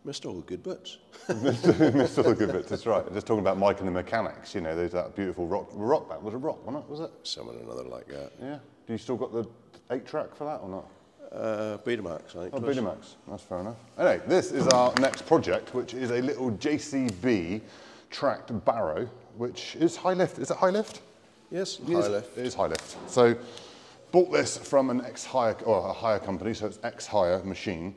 Missed all the good bits. Missed all the good bits, that's right. Just talking about Mike and the Mechanics, you know, there's that beautiful rock band. Was it rock, wasn't it? Was it? Something or another like that. Yeah. Do you still got the 8-track for that or not? Betamax, I think. Oh, Betamax. That's fair enough. Anyway, this is our next project, which is a little JCB tracked Barrow, which is high lift. Is it high lift? Yes, high lift. It is high lift. So, bought this from an ex-hire, or a hire company, so it's ex-hire machine,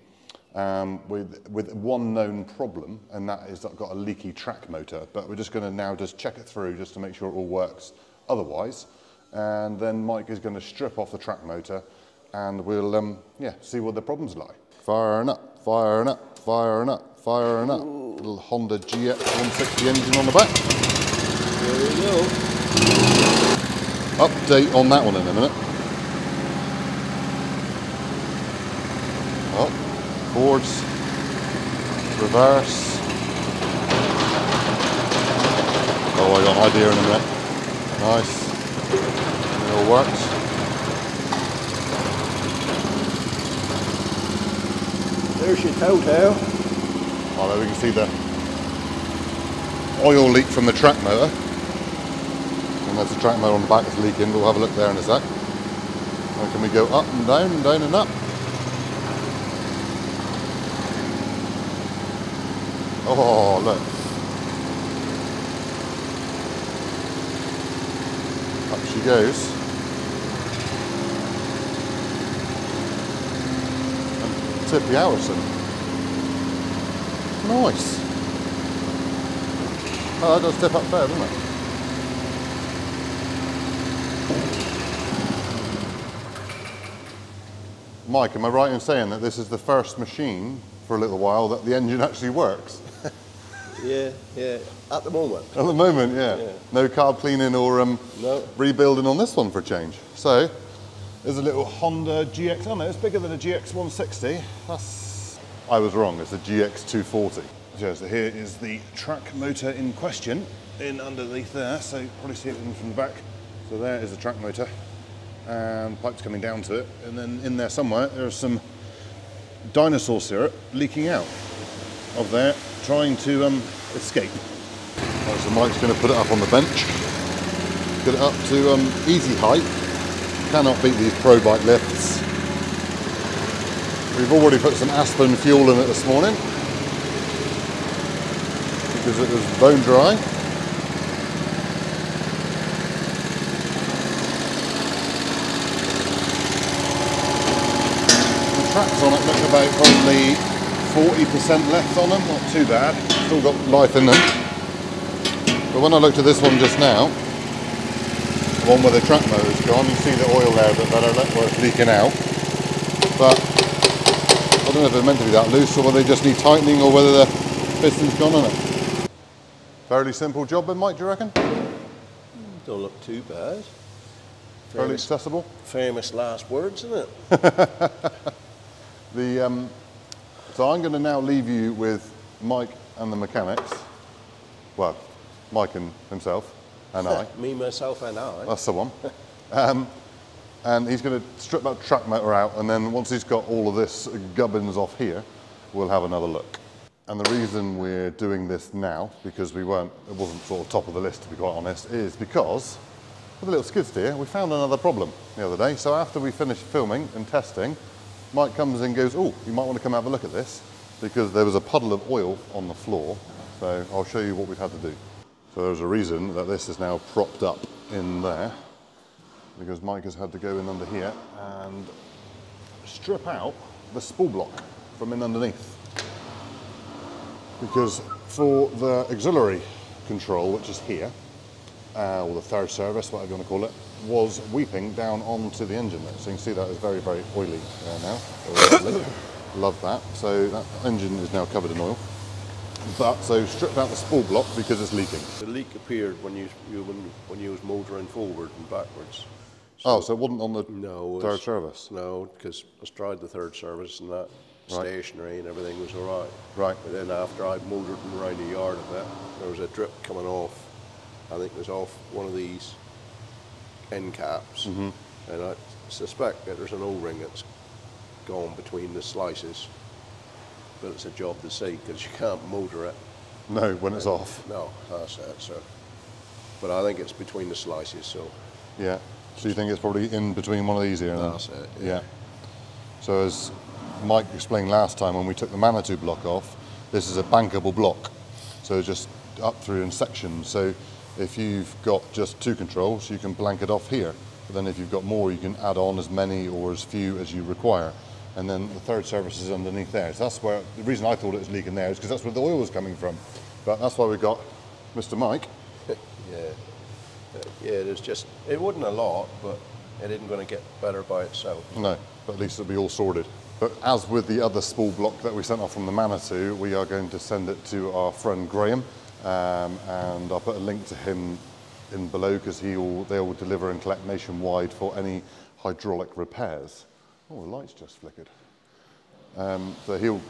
with one known problem, and that is that I've got a leaky track motor. But we're just going to now just check it through just to make sure it all works otherwise. And then Mike is going to strip off the track motor, and we'll see where the problems lie. Firing up, firing up, firing up, firing up. Little Honda GX 160 engine on the back. There we go. Update on that one in a minute. Oh, forwards, reverse. Oh, I got an idea in a minute. Nice. It all works. There's your telltale. Oh, there we can see the oil leak from the track motor. And there's the track motor on the back that's leaking. We'll have a look there in a sec. And can we go up and down and up? Oh, look. Up she goes. And Tippy Allison. Nice. Oh, that does tip up fair, doesn't it? Mike, am I right in saying that this is the first machine for a little while that the engine actually works? Yeah, at the moment. At the moment, yeah. No carb cleaning or no. rebuilding on this one for a change. So, there's a little Honda GX, oh no, it's bigger than a GX 160. I was wrong, it's a GX 240. So here is the track motor in question, in underneath there, so you probably see it from the back. So there is the track motor, and pipes coming down to it, and then in there somewhere there's some dinosaur syrup leaking out of there, trying to escape. Right, so Mike's going to put it up on the bench, get it up to easy height. Cannot beat these pro bike lifts. We've already put some Aspen fuel in it this morning because it was bone dry. The tracks on it look about probably 40% left on them, not too bad. Still got life in them. But when I looked at this one just now, the one where the track motor's gone, you see the oil there where it's leaking out. But I don't know if they're meant to be that loose or whether they just need tightening or whether the piston's gone on it. Fairly simple job then, Mike, do you reckon? Don't look too bad. Fairly accessible? Famous last words, isn't it? So I'm going to now leave you with Mike and the mechanics. Well, Mike and himself and I. Me, myself and I. That's the one. And he's going to strip that track motor out, and then once he's got all of this gubbins off here, we'll have another look. And the reason we're doing this now, because it wasn't sort of top of the list to be quite honest, is because with a little skid steer, we found another problem the other day. So after we finished filming and testing, Mike comes in and goes, oh, you might want to come have a look at this, because there was a puddle of oil on the floor. So I'll show you what we've had to do. So there's a reason that this is now propped up in there, because Mike has had to go in under here and strip out the spool block from in underneath. Because for the auxiliary control, which is here, or the third service, whatever you want to call it, was weeping down onto the engine there. So you can see that is very, very oily there now. Love that. So that engine is now covered in oil. But so stripped out the spool block because it's leaking. The leak appeared when you was motoring forward and backwards. So it wasn't on the third service? No, because I tried the third service and that stationary and everything was all right. Right. But then after I motored them around the yard a bit, there was a drip coming off. I think it was off one of these end caps. And I suspect that there's an O-ring that's gone between the slices. but it's a job to see because you can't motor it. No, when it's off. No, that's it. So, but I think it's between the slices. So Yeah. So you think it's probably in between one of these here? Then? that's it. Yeah. So as Mike explained last time when we took the Manitou block off, this is a bankable block. So just up through in sections. So if you've got just 2 controls, you can blank it off here. But then if you've got more, you can add on as many or as few as you require. And then the third surface is underneath there. So that's where, the reason I thought it was leaking there is because that's where the oil was coming from. But that's why we got Mr. Mike. Yeah, there's just, it wasn't a lot, but it isn't going to get better by itself. No, but at least it'll be all sorted. But as with the other spool block that we sent off from the Manitou, we are going to send it to our friend Graham. And I'll put a link to him in below because they will deliver and collect nationwide for any hydraulic repairs. Oh, the light's just flickered. So he'll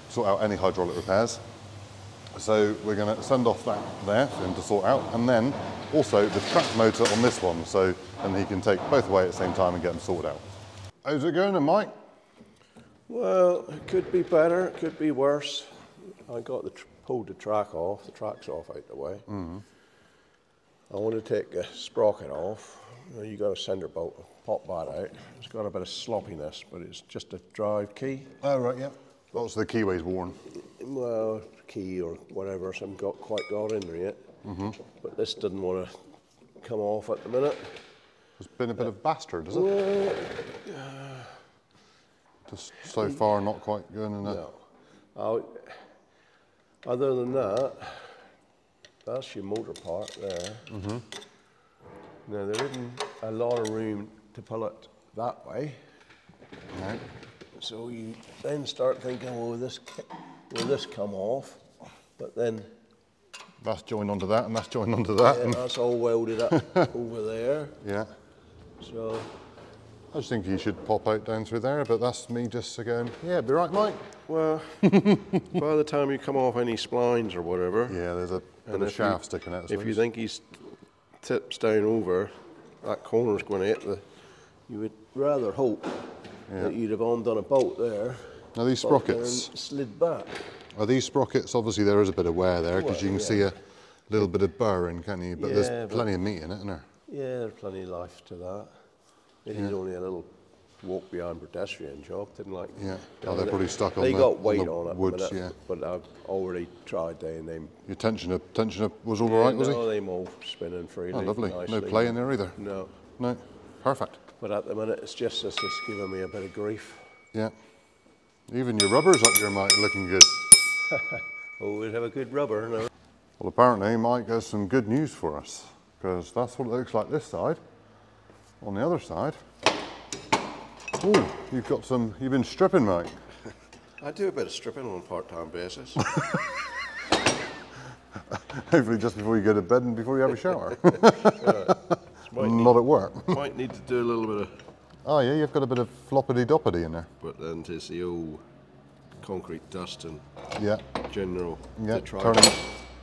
sort out any hydraulic repairs. So we're going to send off that there for him to sort out, and then also the track motor on this one, so and he can take both away at the same time and get them sorted out. How's it going then, Mike? Well, it could be better, it could be worse. I got pulled the track off, the track's off out the way. I want to take the sprocket off. You got a center bolt, pop that out. It's got a bit of sloppiness, but it's just a drive key. Oh, right, yeah. Lots of the keyway's worn. Well, key or whatever, so I haven't quite got in there yet. But this didn't want to come off at the minute. It's been a bit of bastard, has it? Well, Just so far not quite going in there. No. Other than that, that's your motor part there. Now there isn't a lot of room to pull it that way. No. So you then start thinking, well, will this come off? But then That's joined onto that, and that's joined onto that. yeah, that's all welded up over there. Yeah. So I just think you should pop out down through there, but that's me just going, yeah, be right, Mike. well, by the time you come off any splines or whatever, Yeah, there's a bit of shaft sticking out. if you think he tips down over, that corner's going to hit the. You would rather hope that you'd have undone a bolt there. Now these bolt there sprockets, and slid back. are these sprockets, obviously there is a bit of wear there because you can see a little bit of burring, can't you? But Yeah, there's but- plenty of meat in it, isn't there? Yeah, there's plenty of life to that. It is only a little walk behind pedestrian job, didn't like. Yeah. Oh, they're probably stuck on They the, got weight on the on it, woods, but, yeah. but I've already tried them. Your tensioner was all right, was No, he? they move spinning freely. Oh, lovely. Nicely. No play in there either. No, No. Perfect. but at the minute it's just giving me a bit of grief. Yeah. Even your rubbers up your Mike looking good. Oh, we'd have a good rubber. No. Well, apparently Mike has some good news for us because that's what it looks like this side. On the other side, oh, you've been stripping, Mike. I do a bit of stripping on a part-time basis. Hopefully just before you go to bed and before you have a shower. Not at work. Might need to do a little bit of, Oh yeah, you've got a bit of floppity-doppity in there. but then it's the old concrete dust and Yeah, general. yeah, to try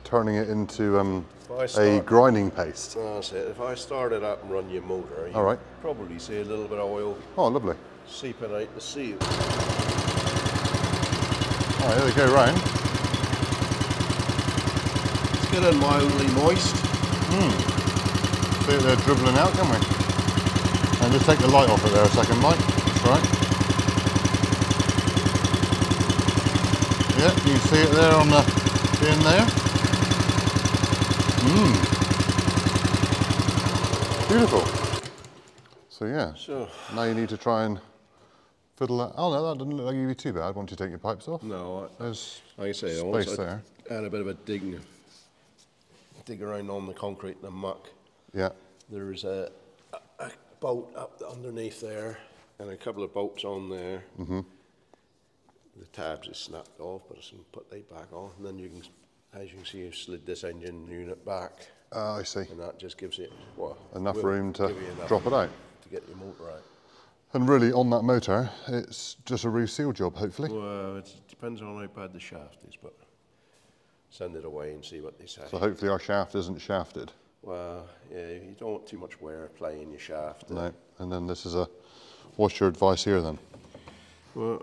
turning it into I a start- grinding paste. That's it. If I started up and run your motor, you All right. probably see a little bit of oil Oh, lovely. seeping out the seal. Oh, here they go round. It's getting mildly moist. See it there dribbling out, can we? And just take the light off it there a second, Mike. That's right. Yeah, you can see it there on the in there. Beautiful. So yeah, So now you need to try and fiddle that. Oh no, that doesn't look like you'd be too bad once you take your pipes off. no, There's like I say, space there. Add a bit of a dig around on the concrete and the muck. Yeah, There's a bolt up underneath there and a couple of bolts on there. The tabs is snapped off, but I can put they back on, and then you can, as you can see, you've slid this engine unit back, I see. and that just gives it Enough will room to give you enough drop it out. to get your motor out. And really, on that motor, it's just a reseal job, hopefully. Well, it depends on how bad the shaft is, but send it away and see what they say. So hopefully our shaft isn't shafted. Well, yeah, you don't want too much wear play in your shaft. No. And then this is what's your advice here then? Well,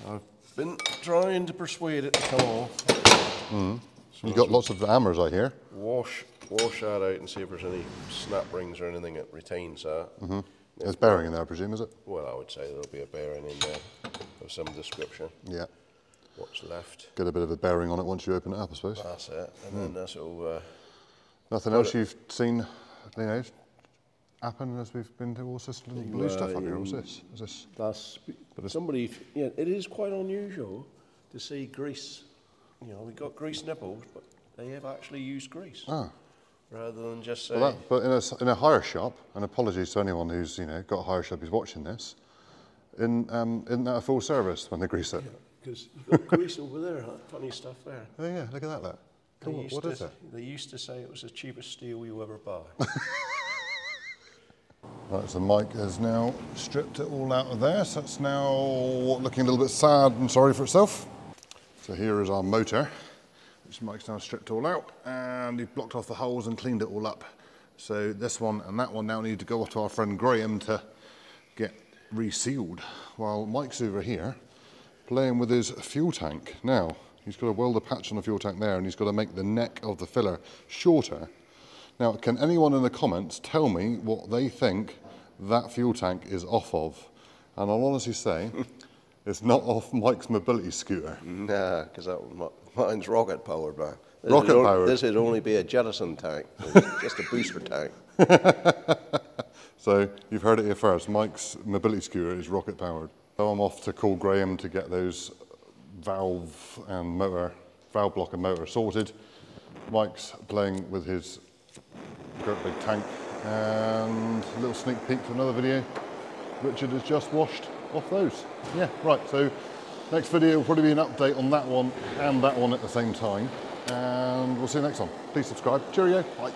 I've been trying to persuade it to come off. So you got lots of hammers, I hear. Wash that out and see if there's any snap rings or anything that retains that. There's bearing in there, I presume, is it? Well, I would say there'll be a bearing in there of some description. Yeah. What's left? Get a bit of a bearing on it once you open it up, I suppose. That's it. And then that's all. Nothing else you've seen, you know, happen as we've been to all this little blue stuff up here? What's this? Is this? That's somebody. Yeah, it is quite unusual to see grease. You know, we've got grease nipples, but they have actually used grease. Rather than just say. Well, but in a hire shop, and apologies to anyone who's got a hire shop who's watching this, isn't that a full service when they grease it? Because you've got grease over there, huh? Funny stuff there. Oh yeah, look at that look. Come on, what is it? They used to say it was the cheapest steel you ever buy. Right, so Mike has now stripped it all out of there, so it's now looking a little bit sad and sorry for itself. So here is our motor, which Mike's now stripped all out, and he blocked off the holes and cleaned it all up. So this one and that one now need to go off to our friend Graham to get resealed, while Mike's over here playing with his fuel tank. Now, he's got to weld a patch on the fuel tank there, and he's got to make the neck of the filler shorter. Now, can anyone in the comments tell me what they think that fuel tank is off of? And I'll honestly say, it's not off Mike's mobility scooter. Nah, because mine's rocket powered, man. Rocket powered? This would only be a jettison tank, just a booster tank. So, you've heard it here first, Mike's mobility scooter is rocket powered. So I'm off to call Graham to get those valve block and motor sorted. Mike's playing with his great big tank, and a little sneak peek to another video. Richard has just washed off those. Yeah, right, so next video will probably be an update on that one and that one at the same time, and we'll see you next one. Please subscribe. Cheerio. Bye.